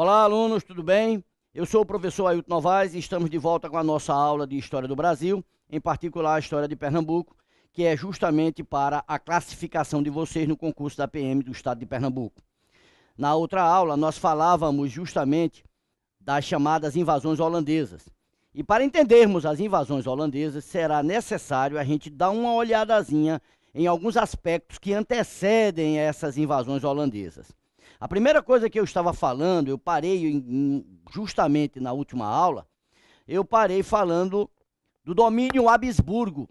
Olá, alunos, tudo bem? Eu sou o professor Ailton Novaes e estamos de volta com a nossa aula de História do Brasil, em particular a História de Pernambuco, que é justamente para a classificação de vocês no concurso da PM do Estado de Pernambuco. Na outra aula, nós falávamos justamente das chamadas invasões holandesas. E para entendermos as invasões holandesas, será necessário a gente dar uma olhadazinha em alguns aspectos que antecedem essas invasões holandesas. A primeira coisa que eu estava falando, eu parei justamente na última aula, eu parei falando do domínio Habsburgo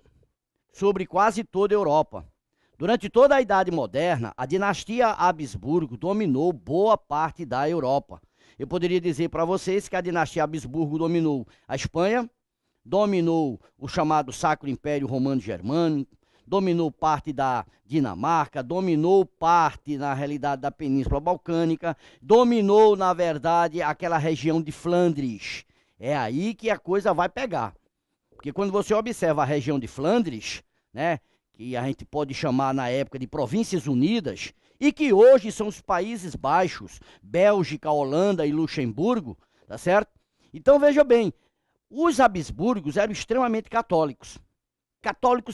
sobre quase toda a Europa. Durante toda a Idade Moderna, a dinastia Habsburgo dominou boa parte da Europa. Eu poderia dizer para vocês que a dinastia Habsburgo dominou a Espanha, dominou o chamado Sacro Império Romano Germânico, dominou parte da Dinamarca, dominou parte, na realidade, da Península Balcânica, dominou, na verdade, aquela região de Flandres. É aí que a coisa vai pegar. Porque quando você observa a região de Flandres, né, que a gente pode chamar na época de Províncias Unidas, e que hoje são os Países Baixos, Bélgica, Holanda e Luxemburgo, tá certo? Então veja bem, os Habsburgos eram extremamente católicos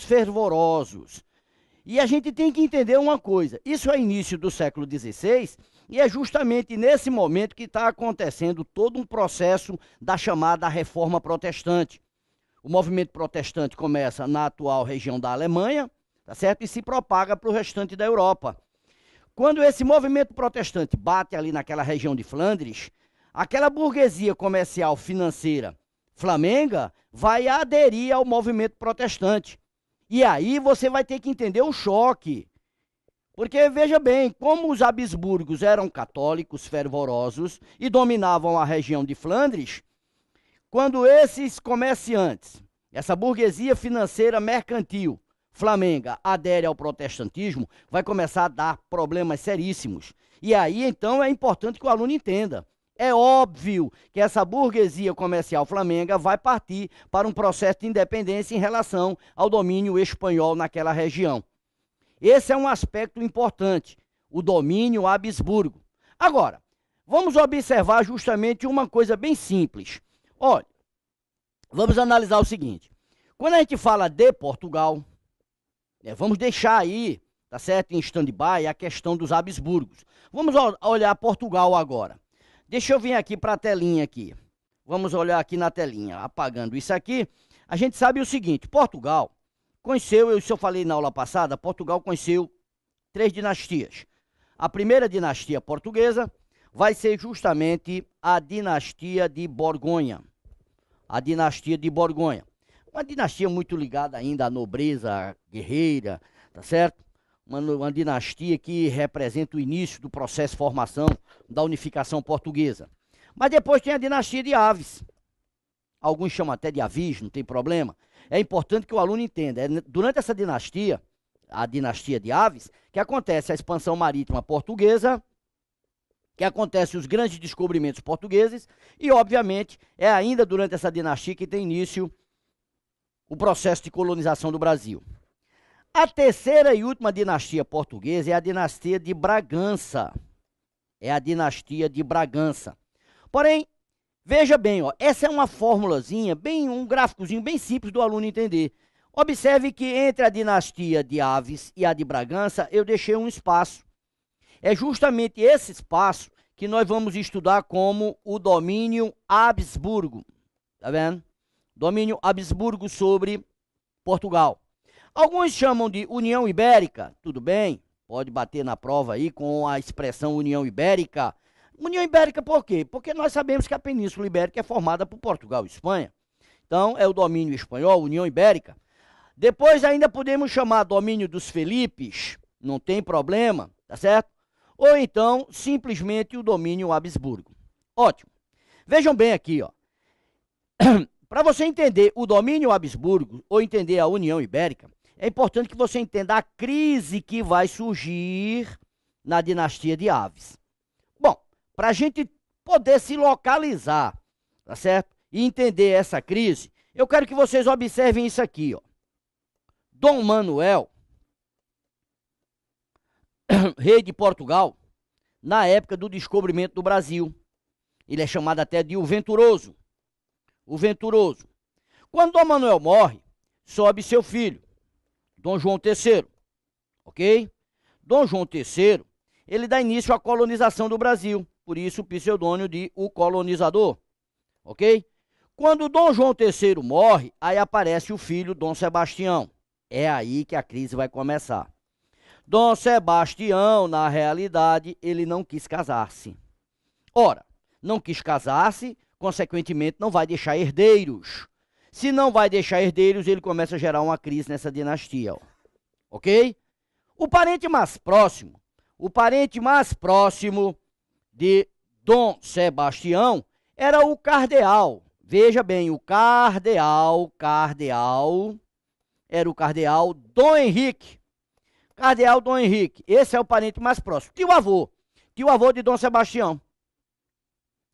fervorosos. E a gente tem que entender uma coisa, isso é início do século XVI, e é justamente nesse momento que está acontecendo todo um processo da chamada Reforma Protestante. O movimento protestante começa na atual região da Alemanha, tá certo? E se propaga para o restante da Europa. Quando esse movimento protestante bate ali naquela região de Flandres, aquela burguesia comercial financeira flamenga vai aderir ao movimento protestante. E aí você vai ter que entender o choque. Porque, veja bem, como os Habsburgos eram católicos fervorosos e dominavam a região de Flandres, quando esses comerciantes, essa burguesia financeira mercantil flamenga adere ao protestantismo, vai começar a dar problemas seríssimos. E aí, então, é importante que o aluno entenda. É óbvio que essa burguesia comercial flamenga vai partir para um processo de independência em relação ao domínio espanhol naquela região. Esse é um aspecto importante, o domínio Habsburgo. Agora, vamos observar justamente uma coisa bem simples. Olha, vamos analisar o seguinte. Quando a gente fala de Portugal, vamos deixar aí, tá certo, em stand-by a questão dos Habsburgos. Vamos olhar Portugal agora. Deixa eu vir aqui para a telinha aqui. Vamos olhar aqui na telinha, apagando isso aqui. A gente sabe o seguinte, Portugal conheceu, isso eu falei na aula passada, Portugal conheceu 3 dinastias. A primeira dinastia portuguesa vai ser justamente a dinastia de Borgonha. A dinastia de Borgonha. Uma dinastia muito ligada ainda à nobreza guerreira, tá certo? Uma dinastia que representa o início do processo de formação da unificação portuguesa. Mas depois tem a dinastia de Aves. Alguns chamam até de Avis, não tem problema. É importante que o aluno entenda. É durante essa dinastia, a dinastia de Aves, que acontece a expansão marítima portuguesa, que acontece os grandes descobrimentos portugueses, e, obviamente, é ainda durante essa dinastia que tem início o processo de colonização do Brasil. A terceira e última dinastia portuguesa é a dinastia de Bragança. É a dinastia de Bragança. Porém, veja bem, ó, essa é uma formulazinha, um gráficozinho bem simples do aluno entender. Observe que entre a dinastia de Aves e a de Bragança, eu deixei um espaço. É justamente esse espaço que nós vamos estudar como o domínio Habsburgo. Tá vendo? Domínio Habsburgo sobre Portugal. Alguns chamam de União Ibérica, tudo bem, pode bater na prova aí com a expressão União Ibérica. União Ibérica por quê? Porque nós sabemos que a Península Ibérica é formada por Portugal e Espanha. Então, é o domínio espanhol, União Ibérica. Depois ainda podemos chamar domínio dos Felipes, não tem problema, tá certo? Ou então, simplesmente o domínio Habsburgo. Ótimo. Vejam bem aqui, ó. Para você entender o domínio Habsburgo ou entender a União Ibérica, é importante que você entenda a crise que vai surgir na dinastia de Aves. Bom, para a gente poder se localizar, tá certo? E entender essa crise, eu quero que vocês observem isso aqui, ó. Dom Manuel, rei de Portugal, na época do descobrimento do Brasil. Ele é chamado até de o Venturoso. O Venturoso. Quando Dom Manuel morre, sobe seu filho, Dom João III, ok? Dom João III, ele dá início à colonização do Brasil, por isso o pseudônimo de o colonizador, ok? Quando Dom João III morre, aí aparece o filho Dom Sebastião. É aí que a crise vai começar. Dom Sebastião, na realidade, ele não quis casar-se. Ora, não quis casar-se, consequentemente não vai deixar herdeiros. Se não vai deixar herdeiros, ele começa a gerar uma crise nessa dinastia, ó. Ok? O parente mais próximo de Dom Sebastião era o cardeal. Veja bem, o cardeal era o cardeal Dom Henrique. Cardeal Dom Henrique, esse é o parente mais próximo. Tio avô de Dom Sebastião.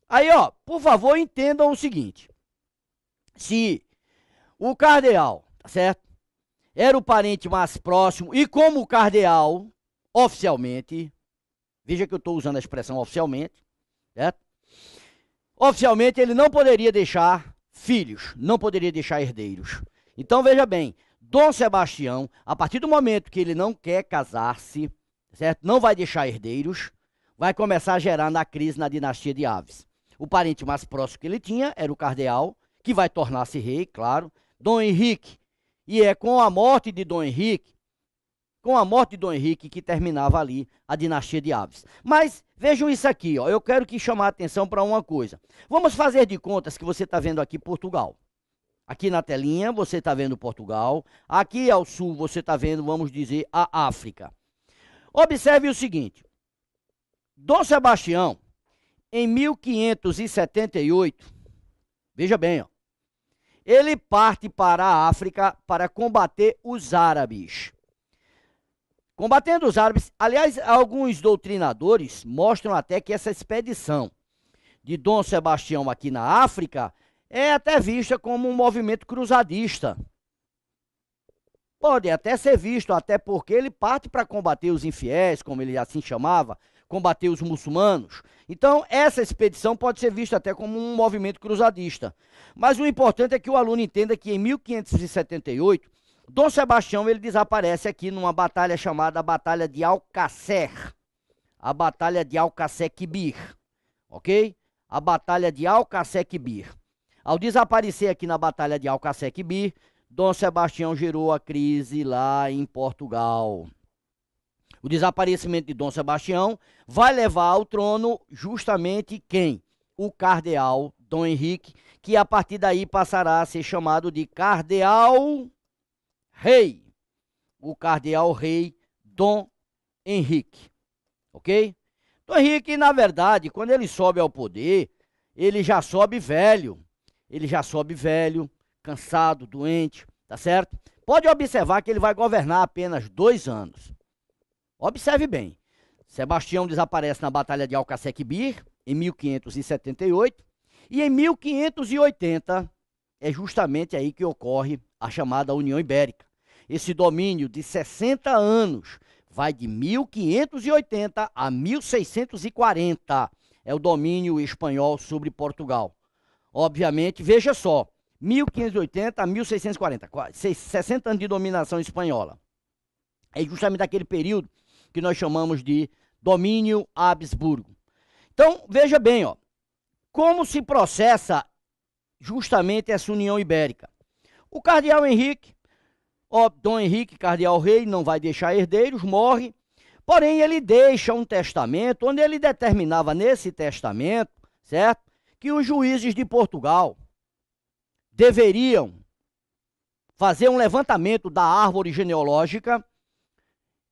Aí, ó, por favor, entendam o seguinte. Se o cardeal, tá certo? Era o parente mais próximo e como cardeal, oficialmente, veja que eu estou usando a expressão oficialmente, certo? Oficialmente ele não poderia deixar filhos, não poderia deixar herdeiros. Então veja bem, Dom Sebastião, a partir do momento que ele não quer casar-se, certo? Não vai deixar herdeiros, vai começar a gerar na crise na dinastia de Aves. O parente mais próximo que ele tinha era o cardeal, que vai tornar-se rei, claro, Dom Henrique. E é com a morte de Dom Henrique, que terminava ali a dinastia de Aves. Mas vejam isso aqui, ó, eu quero que chamar a atenção para uma coisa. Vamos fazer de contas que você está vendo aqui Portugal. Aqui na telinha você está vendo Portugal. Aqui ao sul você está vendo, vamos dizer, a África. Observe o seguinte. Dom Sebastião, em 1578, veja bem, ó, ele parte para a África para combater os árabes. Combatendo os árabes, aliás, alguns doutrinadores mostram até que essa expedição de Dom Sebastião aqui na África é até vista como um movimento cruzadista. Pode até ser visto, até porque ele parte para combater os infiéis, como ele assim chamava, combater os muçulmanos. Então, essa expedição pode ser vista até como um movimento cruzadista. Mas o importante é que o aluno entenda que em 1578, Dom Sebastião ele desaparece aqui numa batalha chamada Batalha de Alcácer. A Batalha de Alcácer-Quibir, ok? A Batalha de Alcácer-Quibir. Ao desaparecer aqui na Batalha de Alcácer-Quibir, Dom Sebastião gerou a crise lá em Portugal. O desaparecimento de Dom Sebastião vai levar ao trono justamente quem? O cardeal Dom Henrique, que a partir daí passará a ser chamado de cardeal-rei. O cardeal-rei Dom Henrique, ok? Dom Henrique, na verdade, quando ele sobe ao poder, ele já sobe velho. Cansado, doente, tá certo? Pode observar que ele vai governar apenas 2 anos. Observe bem, Sebastião desaparece na Batalha de Alcácer-Quibir, em 1578, e em 1580 é justamente aí que ocorre a chamada União Ibérica. Esse domínio de 60 anos vai de 1580 a 1640, é o domínio espanhol sobre Portugal. Obviamente, veja só, 1580 a 1640, 60 anos de dominação espanhola. É justamente aquele período que nós chamamos de domínio Habsburgo. Então, veja bem, ó, como se processa justamente essa União Ibérica. O cardeal Henrique, ó, Dom Henrique, cardeal-rei, não vai deixar herdeiros, morre, porém ele deixa um testamento, onde ele determinava nesse testamento, certo? Que os juízes de Portugal deveriam fazer um levantamento da árvore genealógica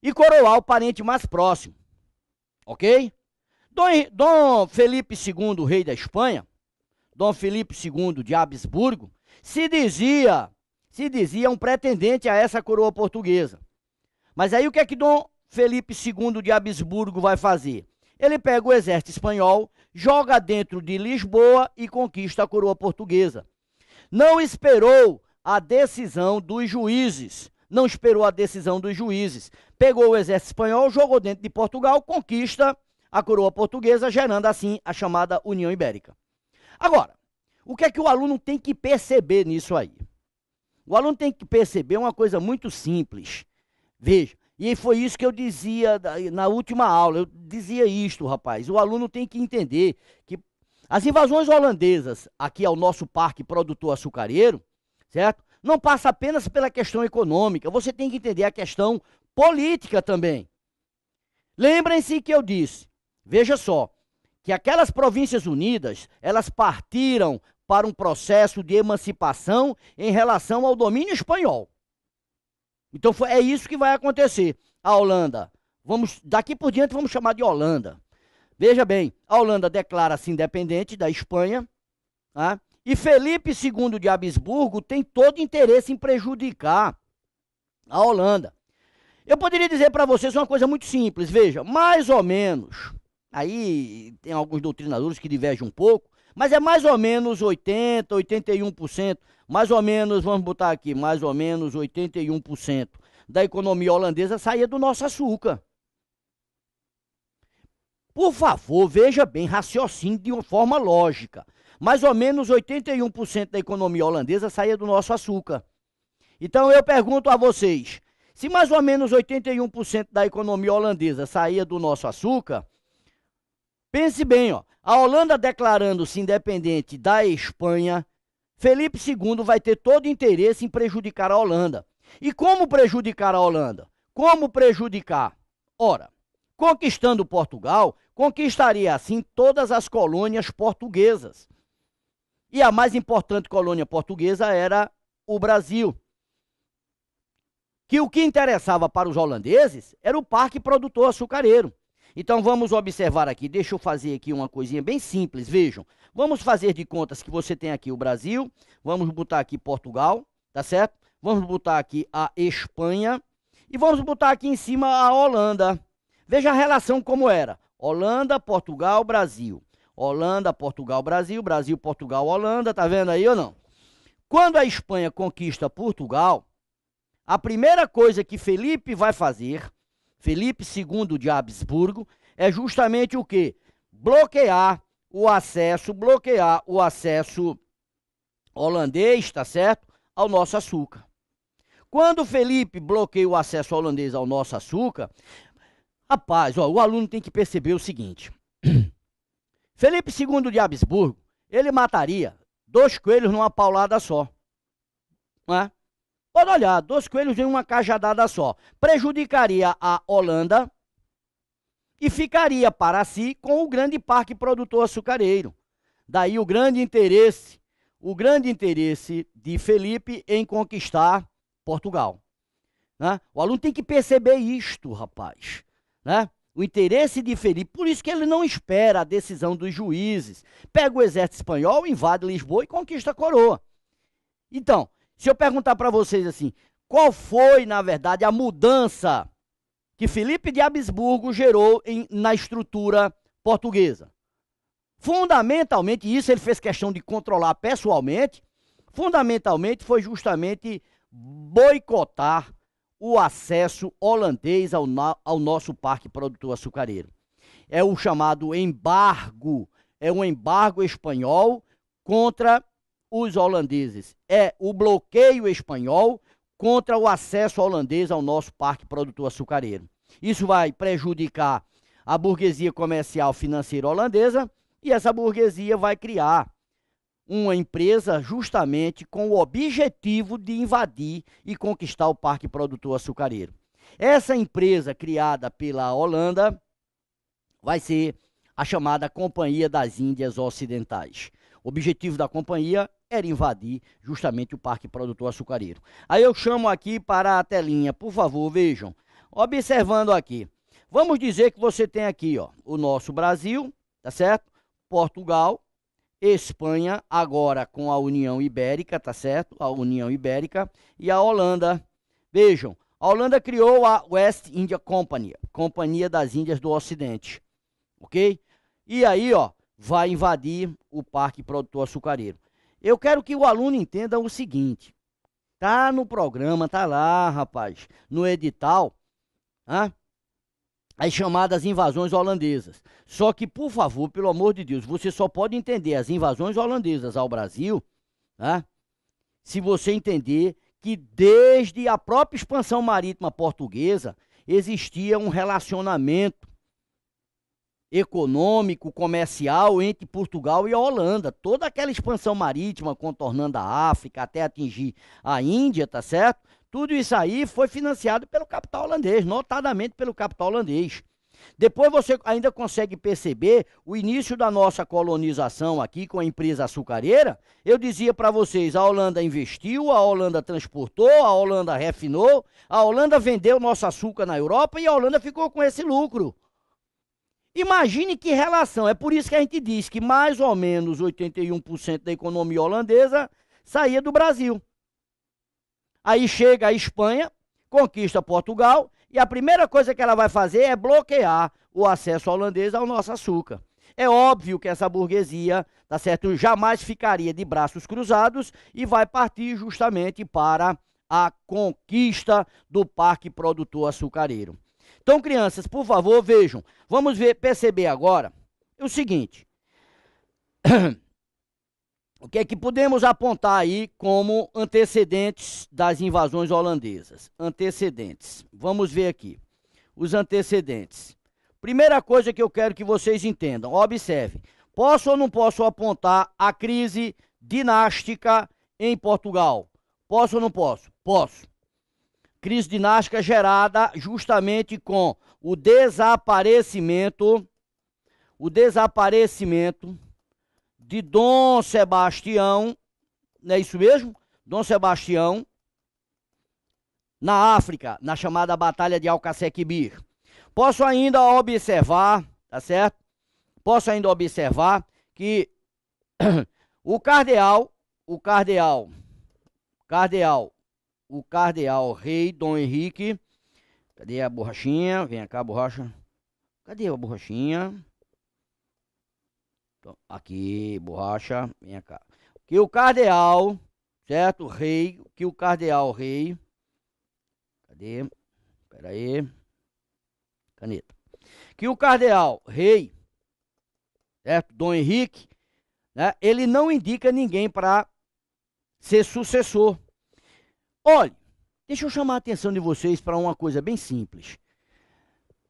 e coroar o parente mais próximo, ok? Dom Felipe II, rei da Espanha, Dom Felipe II de Habsburgo, se dizia um pretendente a essa coroa portuguesa. Mas aí o que é que Dom Felipe II de Habsburgo vai fazer? Ele pega o exército espanhol, joga dentro de Lisboa e conquista a coroa portuguesa. Não esperou a decisão dos juízes. Pegou o exército espanhol, jogou dentro de Portugal, conquista a coroa portuguesa, gerando assim a chamada União Ibérica. Agora, o que é que o aluno tem que perceber nisso aí? O aluno tem que perceber uma coisa muito simples. Veja, e foi isso que eu dizia na última aula, eu dizia isto, rapaz. O aluno tem que entender que as invasões holandesas aqui ao nosso parque produtor açucareiro, certo? Não passa apenas pela questão econômica, você tem que entender a questão política também. Lembrem-se que eu disse, veja só, que aquelas províncias unidas, elas partiram para um processo de emancipação em relação ao domínio espanhol. Então é isso que vai acontecer. A Holanda, daqui por diante vamos chamar de Holanda. Veja bem, a Holanda declara-se independente da Espanha, tá? E Felipe II de Habsburgo tem todo interesse em prejudicar a Holanda. Eu poderia dizer para vocês uma coisa muito simples, veja, mais ou menos, aí tem alguns doutrinadores que divergem um pouco, mas é mais ou menos 80%, 81%, mais ou menos, vamos botar aqui, mais ou menos 81% da economia holandesa saía do nosso açúcar. Por favor, veja bem, raciocínio de uma forma lógica. Mais ou menos 81% da economia holandesa saía do nosso açúcar. Então eu pergunto a vocês, se mais ou menos 81% da economia holandesa saía do nosso açúcar, pense bem, ó, a Holanda declarando-se independente da Espanha, Felipe II vai ter todo interesse em prejudicar a Holanda. E como prejudicar a Holanda? Como prejudicar? Ora, conquistando Portugal, conquistaria assim todas as colônias portuguesas. E a mais importante colônia portuguesa era o Brasil. Que o que interessava para os holandeses era o parque produtor açucareiro. Então vamos observar aqui, deixa eu fazer aqui uma coisinha bem simples, vejam. Vamos fazer de contas que você tem aqui o Brasil, vamos botar aqui Portugal, tá certo? Vamos botar aqui a Espanha e vamos botar aqui em cima a Holanda. Veja a relação como era. Holanda, Portugal, Brasil. Holanda, Portugal, Brasil. Brasil, Portugal, Holanda. Tá vendo aí ou não? Quando a Espanha conquista Portugal, a primeira coisa que Felipe vai fazer, Felipe II de Habsburgo, é justamente o quê? Bloquear o acesso holandês, tá certo? Ao nosso açúcar. Quando Felipe bloqueia o acesso holandês ao nosso açúcar, rapaz, ó, o aluno tem que perceber o seguinte. Felipe II de Habsburgo, ele mataria 2 coelhos numa paulada só. Não é? Pode olhar, 2 coelhos em uma cajadada só. Prejudicaria a Holanda e ficaria para si com o grande parque produtor açucareiro. Daí o grande interesse de Felipe em conquistar Portugal. Né? O aluno tem que perceber isto, rapaz. Né? O interesse de Felipe, por isso que ele não espera a decisão dos juízes. Pega o exército espanhol, invade Lisboa e conquista a coroa. Então, se eu perguntar para vocês assim, qual foi, na verdade, a mudança que Felipe de Habsburgo gerou na estrutura portuguesa? Fundamentalmente, isso ele fez questão de controlar pessoalmente, fundamentalmente foi justamente boicotar o acesso holandês ao nosso parque produtor açucareiro. É o chamado embargo, é um embargo espanhol contra os holandeses. É o bloqueio espanhol contra o acesso holandês ao nosso parque produtor açucareiro. Isso vai prejudicar a burguesia comercial financeira holandesa e essa burguesia vai criar uma empresa justamente com o objetivo de invadir e conquistar o parque produtor açucareiro. Essa empresa criada pela Holanda vai ser a chamada Companhia das Índias Ocidentais. O objetivo da companhia era invadir justamente o parque produtor açucareiro. Aí eu chamo aqui para a telinha, por favor, vejam. Observando aqui. Vamos dizer que você tem aqui, ó, o nosso Brasil, tá certo? Portugal, Espanha, agora com a União Ibérica, tá certo? A União Ibérica e a Holanda. Vejam, a Holanda criou a West India Company, Companhia das Índias do Ocidente, ok? E aí, ó, vai invadir o parque produtor açucareiro. Eu quero que o aluno entenda o seguinte, tá no programa, tá lá, rapaz, no edital, as chamadas invasões holandesas. Só que, por favor, pelo amor de Deus, você só pode entender as invasões holandesas ao Brasil, né, se você entender que desde a própria expansão marítima portuguesa existia um relacionamento econômico, comercial entre Portugal e a Holanda. Toda aquela expansão marítima contornando a África até atingir a Índia, tá certo? Tudo isso aí foi financiado pelo capital holandês, notadamente pelo capital holandês. Depois você ainda consegue perceber o início da nossa colonização aqui com a empresa açucareira. Eu dizia para vocês, a Holanda investiu, a Holanda transportou, a Holanda refinou, a Holanda vendeu nosso açúcar na Europa e a Holanda ficou com esse lucro. Imagine que relação, é por isso que a gente diz que mais ou menos 81% da economia holandesa saía do Brasil. Aí chega a Espanha, conquista Portugal e a primeira coisa que ela vai fazer é bloquear o acesso holandês ao nosso açúcar. É óbvio que essa burguesia, tá certo, jamais ficaria de braços cruzados e vai partir justamente para a conquista do parque produtor açucareiro. Então, crianças, por favor, vejam, vamos perceber agora o seguinte. O que é que podemos apontar aí como antecedentes das invasões holandesas? Antecedentes. Vamos ver aqui. Os antecedentes. Primeira coisa que eu quero que vocês entendam. Observe. Posso ou não posso apontar a crise dinástica em Portugal? Posso ou não posso? Posso. Crise dinástica gerada justamente com o desaparecimento de Dom Sebastião, não é isso mesmo? Dom Sebastião, na África, na chamada Batalha de Alcaçequibir. Posso ainda observar, tá certo? Posso ainda observar que o cardeal rei Dom Henrique, cadê a borrachinha? Vem cá, borracha. Cadê a borrachinha? Aqui, borracha, vem cá. Que o cardeal, certo? Rei, que o cardeal rei. Cadê? Espera aí. Caneta. Que o cardeal rei, certo? Dom Henrique, né? Ele não indica ninguém para ser sucessor. Olha, deixa eu chamar a atenção de vocês para uma coisa bem simples.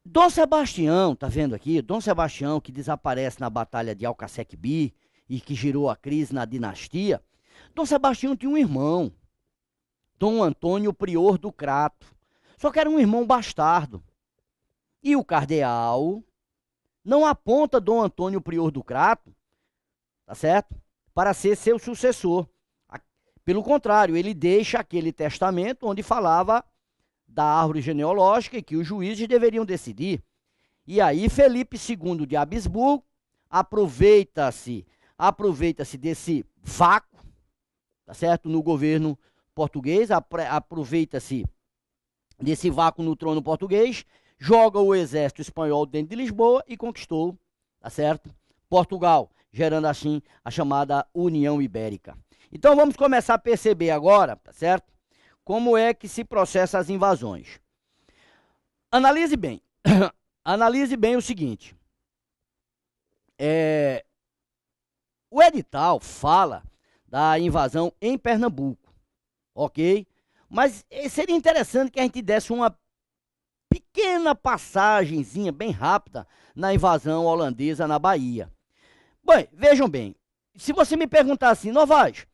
Dom Sebastião, tá vendo aqui? Dom Sebastião que desaparece na Batalha de Alcaçequibir e que gerou a crise na dinastia. Dom Sebastião tinha um irmão, Dom Antônio Prior do Crato. Só que era um irmão bastardo. E o cardeal não aponta Dom Antônio Prior do Crato, tá certo? Para ser seu sucessor. Pelo contrário, ele deixa aquele testamento onde falava da árvore genealógica e que os juízes deveriam decidir. E aí Felipe II de Habsburgo aproveita-se desse vácuo, tá certo, no governo português, aproveita-se desse vácuo no trono português, joga o exército espanhol dentro de Lisboa e conquistou, tá certo, Portugal, gerando assim a chamada União Ibérica. Então vamos começar a perceber agora, tá certo? Como é que se processa as invasões. Analise bem. Analise bem o seguinte. O edital fala da invasão em Pernambuco, ok? Mas seria interessante que a gente desse uma pequena passagenzinha bem rápida na invasão holandesa na Bahia. Bem, vejam bem. Se você me perguntar assim, Novaes,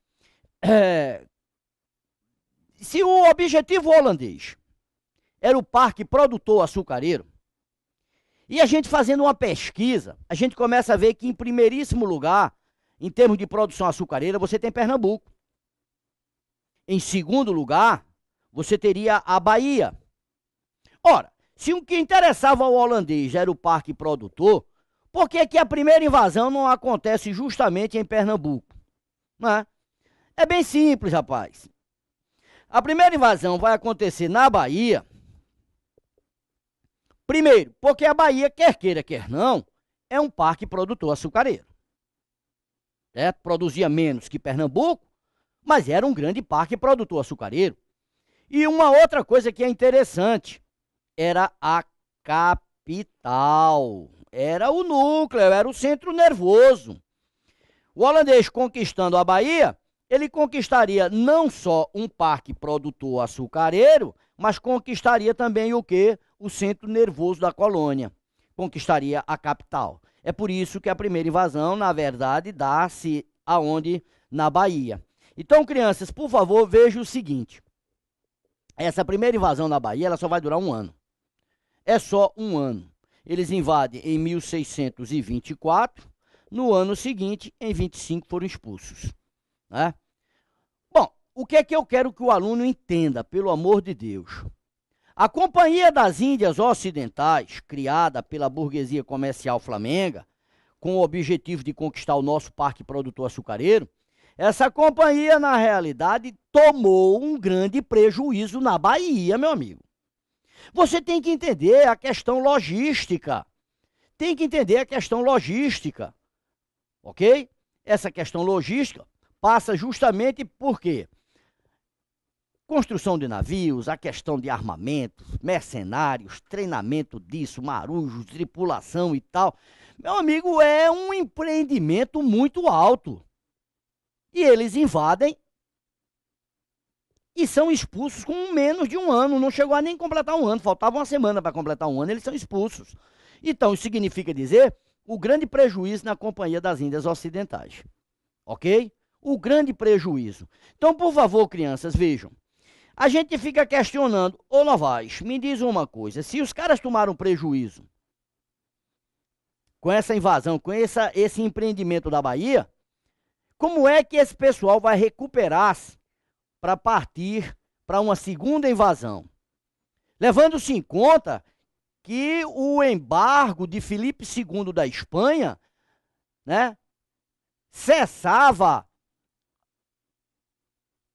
se o objetivo holandês era o parque produtor açucareiro, e a gente fazendo uma pesquisa, a gente começa a ver que em primeiríssimo lugar, em termos de produção açucareira, você tem Pernambuco. Em segundo lugar, você teria a Bahia. Ora, se o que interessava ao holandês era o parque produtor, por que que a primeira invasão não acontece justamente em Pernambuco? Não é? É bem simples, rapaz. A primeira invasão vai acontecer na Bahia. Primeiro, porque a Bahia, quer queira, quer não, é um parque produtor açucareiro. Certo? Produzia menos que Pernambuco, mas era um grande parque produtor açucareiro. E uma outra coisa que é interessante, era a capital. Era o núcleo, era o centro nervoso. O holandês conquistando a Bahia, ele conquistaria não só um parque produtor açucareiro, mas conquistaria também o quê? O centro nervoso da colônia. Conquistaria a capital. É por isso que a primeira invasão, na verdade, dá-se aonde? Na Bahia. Então, crianças, por favor, vejam o seguinte. Essa primeira invasão na Bahia, ela só vai durar um ano. É só um ano. Eles invadem em 1624. No ano seguinte, em 25, foram expulsos. Né? Bom, o que é que eu quero que o aluno entenda, pelo amor de Deus? A Companhia das Índias Ocidentais, criada pela burguesia comercial flamenga, com o objetivo de conquistar o nosso parque produtor açucareiro, essa companhia, na realidade, tomou um grande prejuízo na Bahia, meu amigo. Você tem que entender a questão logística. Tem que entender a questão logística. Ok? Essa questão logística passa justamente por quê? Construção de navios, a questão de armamentos, mercenários, treinamento disso, marujos, tripulação e tal. Meu amigo, é um empreendimento muito alto. E eles invadem e são expulsos com menos de um ano. Não chegou a nem completar um ano, faltava uma semana para completar um ano, eles são expulsos. Então, isso significa dizer o grande prejuízo na Companhia das Índias Ocidentais. Ok? O grande prejuízo. Então, por favor, crianças, vejam. A gente fica questionando, ô Novaes, me diz uma coisa, se os caras tomaram prejuízo com essa invasão, com esse empreendimento da Bahia, como é que esse pessoal vai recuperar-se para partir para uma segunda invasão? Levando-se em conta que o embargo de Filipe II da Espanha, né, cessava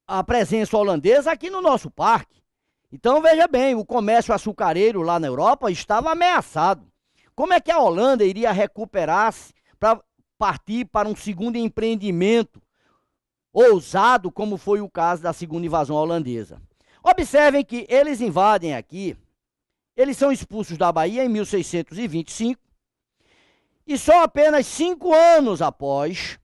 a presença holandesa aqui no nosso parque. Então, veja bem, o comércio açucareiro lá na Europa estava ameaçado. Como é que a Holanda iria recuperar-se para partir para um segundo empreendimento ousado, como foi o caso da segunda invasão holandesa? Observem que eles invadem aqui, eles são expulsos da Bahia em 1625, e só apenas 5 anos após,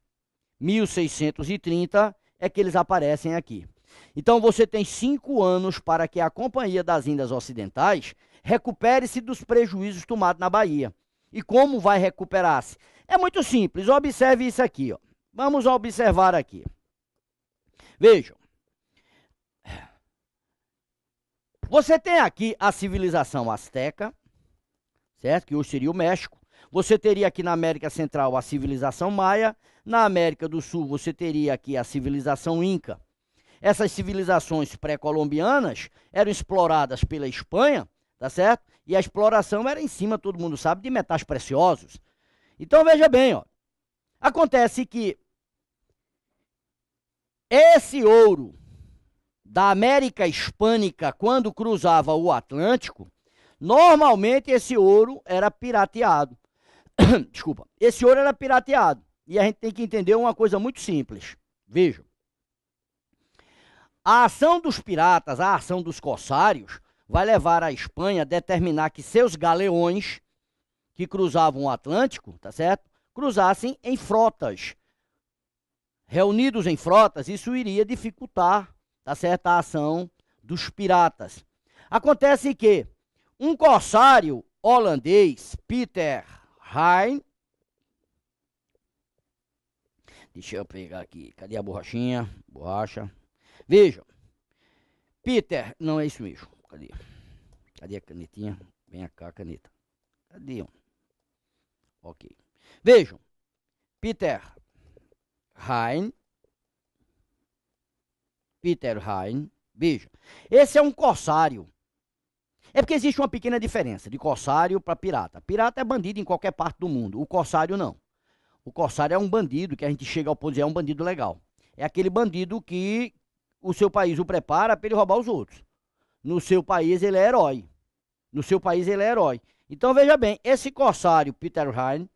1630, é que eles aparecem aqui. Então você tem 5 anos para que a Companhia das Índias Ocidentais recupere-se dos prejuízos tomados na Bahia. E como vai recuperar-se? É muito simples, observe isso aqui. Ó. Vamos observar aqui. Vejam. Você tem aqui a civilização asteca, certo? Que hoje seria o México. Você teria aqui na América Central a civilização maia. Na América do Sul você teria aqui a civilização inca. Essas civilizações pré-colombianas eram exploradas pela Espanha, tá certo? E a exploração era em cima, todo mundo sabe, de metais preciosos. Então veja bem, ó. Acontece que esse ouro da América Hispânica, quando cruzava o Atlântico, normalmente esse ouro era pirateado. Desculpa, esse ouro era pirateado. E a gente tem que entender uma coisa muito simples. Vejam. A ação dos piratas, a ação dos corsários, vai levar a Espanha a determinar que seus galeões, que cruzavam o Atlântico, tá certo? Cruzassem em frotas. Reunidos em frotas, isso iria dificultar, tá certo, a ação dos piratas. Acontece que um corsário holandês, Peter Heijn, deixa eu pegar aqui, cadê a borrachinha? Borracha. Vejam, Peter, não é isso mesmo, cadê? Cadê a canetinha? Vem cá a caneta. Cadê? Ok. Vejam, Peter Heijn, vejam, esse é um corsário. É porque existe uma pequena diferença de corsário para pirata. Pirata é bandido em qualquer parte do mundo, o corsário não. O corsário é um bandido que a gente chega ao ponto de dizer é um bandido legal. É aquele bandido que o seu país o prepara para ele roubar os outros. No seu país ele é herói. No seu país ele é herói. Então veja bem, esse corsário Peter Heijn,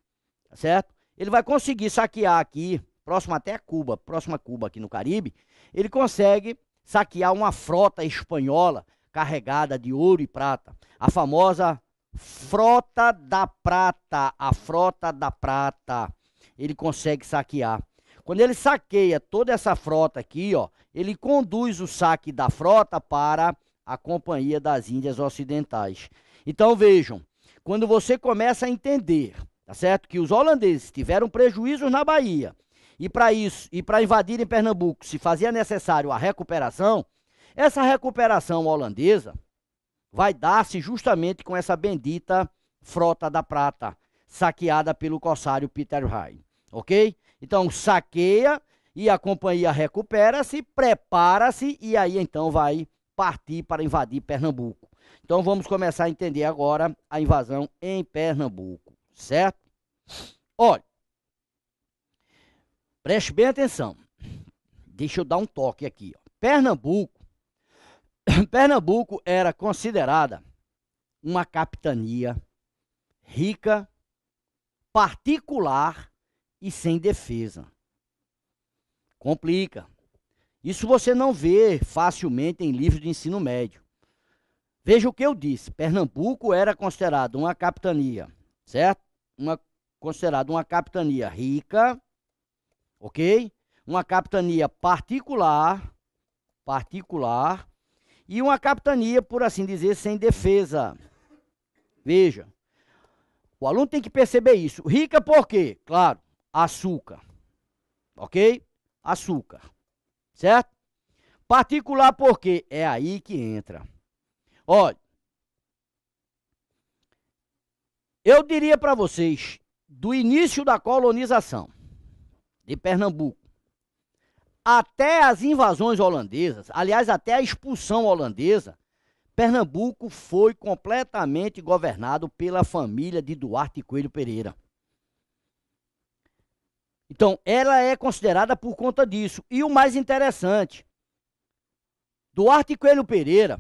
certo? Ele vai conseguir saquear aqui, próximo até a Cuba, próximo a Cuba aqui no Caribe, ele consegue saquear uma frota espanhola carregada de ouro e prata, a famosa Frota da Prata, a Frota da Prata, ele consegue saquear. Quando ele saqueia toda essa frota aqui, ó, ele conduz o saque da frota para a Companhia das Índias Ocidentais. Então vejam, quando você começa a entender, tá certo, que os holandeses tiveram prejuízos na Bahia, e para isso, e para invadirem Pernambuco, se fazia necessário a recuperação, essa recuperação holandesa vai dar-se justamente com essa bendita Frota da Prata, saqueada pelo corsário Peter Rye, ok? Então saqueia e a companhia recupera-se, prepara-se e aí então vai partir para invadir Pernambuco. Então vamos começar a entender agora a invasão em Pernambuco, certo? Olha, preste bem atenção. Deixa eu dar um toque aqui, ó. Pernambuco era considerada uma capitania rica, particular e sem defesa. Complica. Isso você não vê facilmente em livros de ensino médio. Veja o que eu disse. Pernambuco era considerado uma capitania, certo? Considerado uma capitania rica, ok? Uma capitania particular e uma capitania, por assim dizer, sem defesa. Veja, o aluno tem que perceber isso. Rica por quê? Claro, açúcar, ok? Açúcar, certo? Particular por quê? É aí que entra. Olha, eu diria para vocês, do início da colonização de Pernambuco, até as invasões holandesas, aliás, até a expulsão holandesa, Pernambuco foi completamente governado pela família de Duarte Coelho Pereira. Então, ela é considerada por conta disso. E o mais interessante, Duarte Coelho Pereira,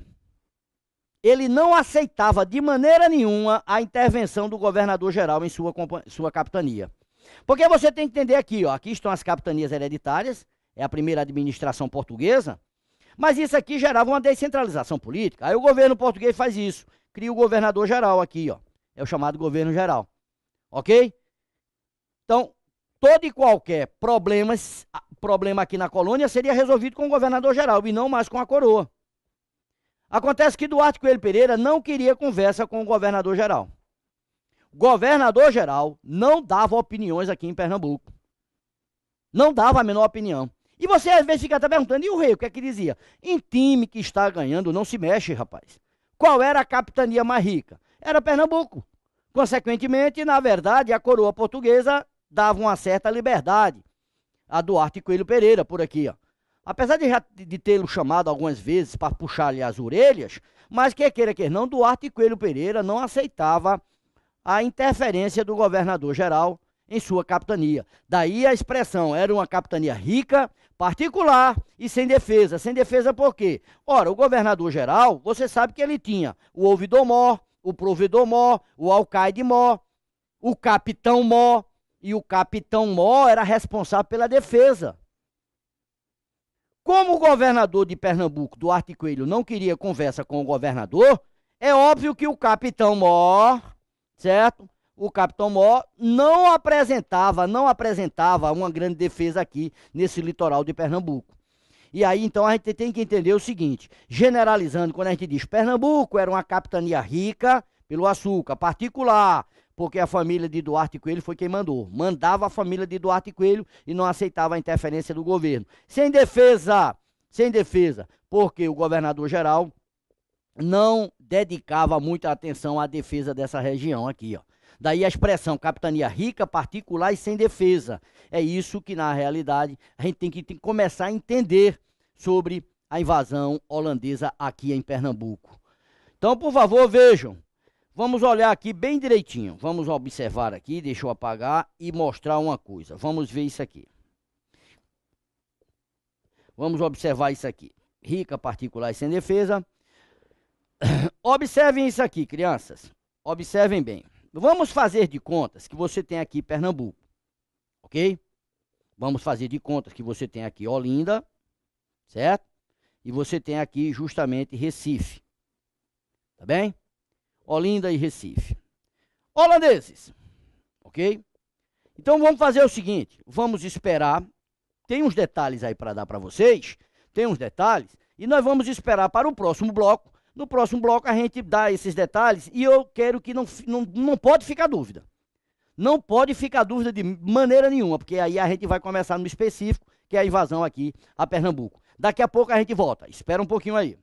ele não aceitava de maneira nenhuma a intervenção do governador-geral em sua capitania. Porque você tem que entender aqui, ó, aqui estão as capitanias hereditárias, é a primeira administração portuguesa, mas isso aqui gerava uma descentralização política. Aí o governo português faz isso, cria o governador-geral aqui, ó, é o chamado governo-geral, ok? Então, todo e qualquer problema aqui na colônia seria resolvido com o governador-geral e não mais com a coroa. Acontece que Duarte Coelho Pereira não queria conversa com o governador-geral. O governador-geral não dava opiniões aqui em Pernambuco. Não dava a menor opinião. E você às vezes fica até perguntando, e o rei, o que é que dizia? Em time que está ganhando não se mexe, rapaz. Qual era a capitania mais rica? Era Pernambuco. Consequentemente, na verdade, a coroa portuguesa dava uma certa liberdade a Duarte Coelho Pereira, por aqui, ó. Apesar de tê-lo chamado algumas vezes para puxar-lhe as orelhas, mas quer queira que não, Duarte Coelho Pereira não aceitava a interferência do governador-geral em sua capitania. Daí a expressão, era uma capitania rica, particular e sem defesa. Sem defesa por quê? Ora, o governador-geral, você sabe que ele tinha o ouvidor-mor, o provedor-mor, o alcaide-mor, o capitão-mor, e o capitão-mor era responsável pela defesa. Como o governador de Pernambuco, Duarte Coelho, não queria conversa com o governador, é óbvio que o capitão-mor, certo? O capitão-mor não apresentava uma grande defesa aqui nesse litoral de Pernambuco. E aí, então, a gente tem que entender o seguinte, generalizando, quando a gente diz Pernambuco era uma capitania rica pelo açúcar, particular, porque a família de Duarte Coelho foi quem mandou. Mandava a família de Duarte Coelho e não aceitava a interferência do governo. Sem defesa, porque o governador-geral não dedicava muita atenção à defesa dessa região aqui, ó. Daí a expressão capitania rica, particular e sem defesa. É isso que, na realidade, a gente tem que começar a entender sobre a invasão holandesa aqui em Pernambuco. Então, por favor, vejam. Vamos olhar aqui bem direitinho. Vamos observar aqui, deixa eu apagar e mostrar uma coisa. Vamos ver isso aqui. Vamos observar isso aqui. Rica, particular e sem defesa. Observem isso aqui, crianças. Observem bem. Vamos fazer de contas que você tem aqui Pernambuco, ok? Vamos fazer de contas que você tem aqui Olinda, certo? E você tem aqui justamente Recife, tá bem? Olinda e Recife. Holandeses, ok? Então vamos fazer o seguinte, vamos esperar, tem uns detalhes aí para dar para vocês, tem uns detalhes, e nós vamos esperar para o próximo bloco. No próximo bloco a gente dá esses detalhes e eu quero que não pode ficar dúvida. Não pode ficar dúvida de maneira nenhuma, porque aí a gente vai começar no específico, que é a invasão aqui a Pernambuco. Daqui a pouco a gente volta, espera um pouquinho aí.